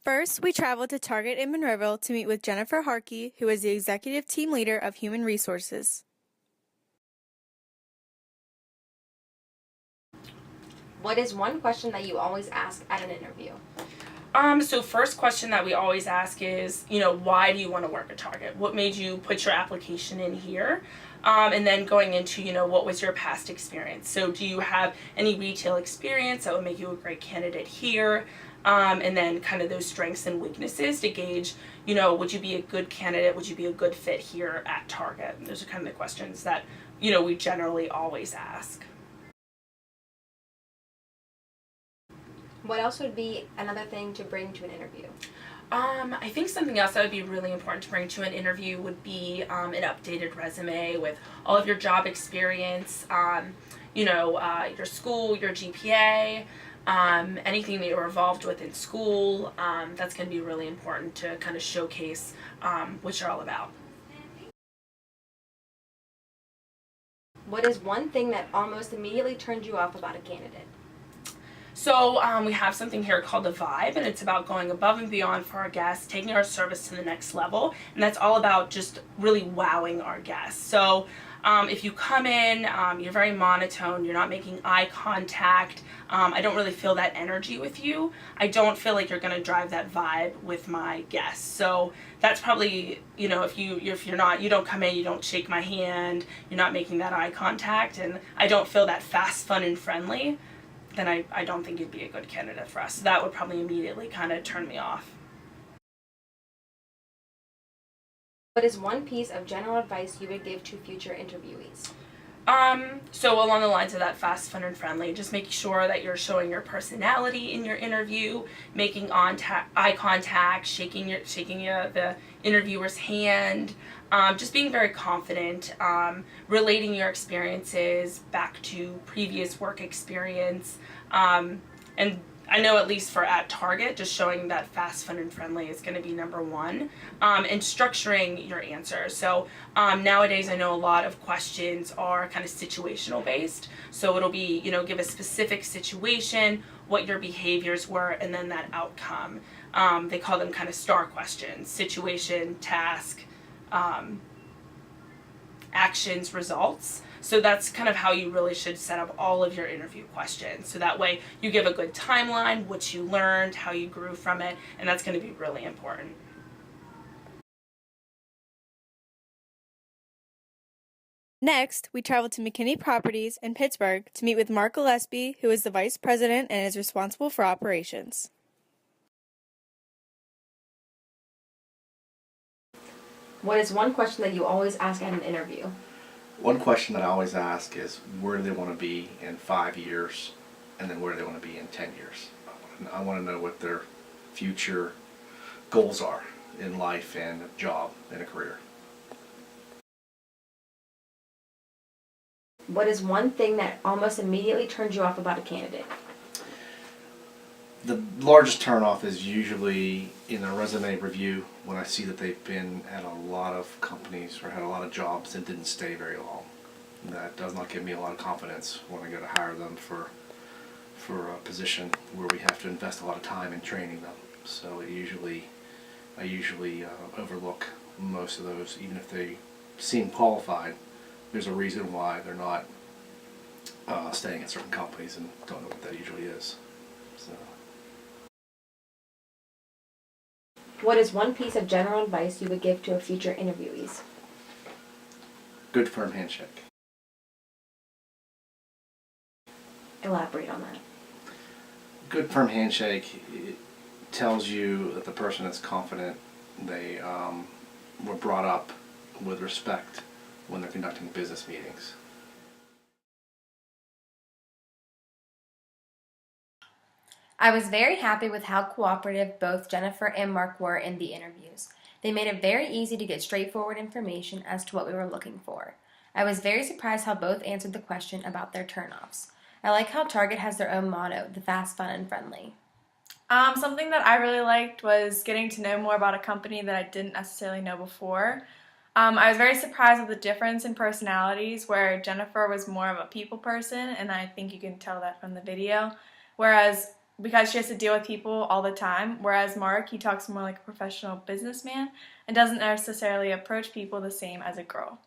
First, we traveled to Target in Monroeville to meet with Jennifer Harkey, who is the Executive Team Leader of Human Resources. What is one question that you always ask at an interview? So first question that we always ask is, why do you want to work at Target? What made you put your application in here? And then going into, what was your past experience? So do you have any retail experience that would make you a great candidate here? And then kind of those strengths and weaknesses to gauge, would you be a good candidate? Would you be a good fit here at Target? And those are kind of the questions that, we generally always ask. What else would be another thing to bring to an interview? I think something else that would be really important to bring to an interview would be an updated resume with all of your job experience, your school, your GPA, anything that you're involved with in school. That's going to be really important to kind of showcase what you're all about. What is one thing that almost immediately turned you off about a candidate? So we have something here called the Vibe, and it's about going above and beyond for our guests, taking our service to the next level, and that's all about just really wowing our guests. So if you come in, you're very monotone, you're not making eye contact, I don't really feel that energy with you. I don't feel like you're going to drive that vibe with my guests. So that's probably, if you're not, you don't come in, you don't shake my hand, you're not making that eye contact, and I don't feel that fast, fun, and friendly, then I don't think you'd be a good candidate for us. So that would probably immediately kind of turn me off. What is one piece of general advice you would give to future interviewees? So along the lines of that fast, fun, and friendly, just making sure that you're showing your personality in your interview, making eye contact, shaking the interviewer's hand, just being very confident, relating your experiences back to previous work experience, and I know at least for at Target, just showing that fast, fun, and friendly is going to be number one, and structuring your answers. So nowadays I know a lot of questions are kind of situational based. So it'll be, give a specific situation, what your behaviors were, and then that outcome. They call them kind of STAR questions: situation, task, actions, results. So that's kind of how you really should set up all of your interview questions. So that way you give a good timeline, what you learned, how you grew from it, and that's going to be really important. Next, we traveled to McKinney Properties in Pittsburgh to meet with Mark Gillespie, who is the Vice President and is responsible for operations. What is one question that you always ask at an interview? One question that I always ask is, where do they want to be in 5 years, and then where do they want to be in 10 years? I want to know what their future goals are in life and a job and a career. What is one thing that almost immediately turns you off about a candidate? The largest turnoff is usually in a resume review when I see that they've been at a lot of companies or had a lot of jobs and didn't stay very long. That does not give me a lot of confidence when I go to hire them for a position where we have to invest a lot of time in training them. So I usually overlook most of those, even if they seem qualified. There's a reason why they're not staying at certain companies, and don't know what that usually is. So. What is one piece of general advice you would give to a future interviewees? Good firm handshake. Elaborate on that. Good firm handshake, it tells you that the person is confident. They were brought up with respect when they're conducting business meetings. I was very happy with how cooperative both Jennifer and Mark were in the interviews. They made it very easy to get straightforward information as to what we were looking for. I was very surprised how both answered the question about their turnoffs. I like how Target has their own motto, the fast, fun, and friendly. Something that I really liked was getting to know more about a company that I didn't necessarily know before. I was very surprised with the difference in personalities, where Jennifer was more of a people person, and I think you can tell that from the video, whereas because she has to deal with people all the time, whereas Mark, he talks more like a professional businessman and doesn't necessarily approach people the same as a girl.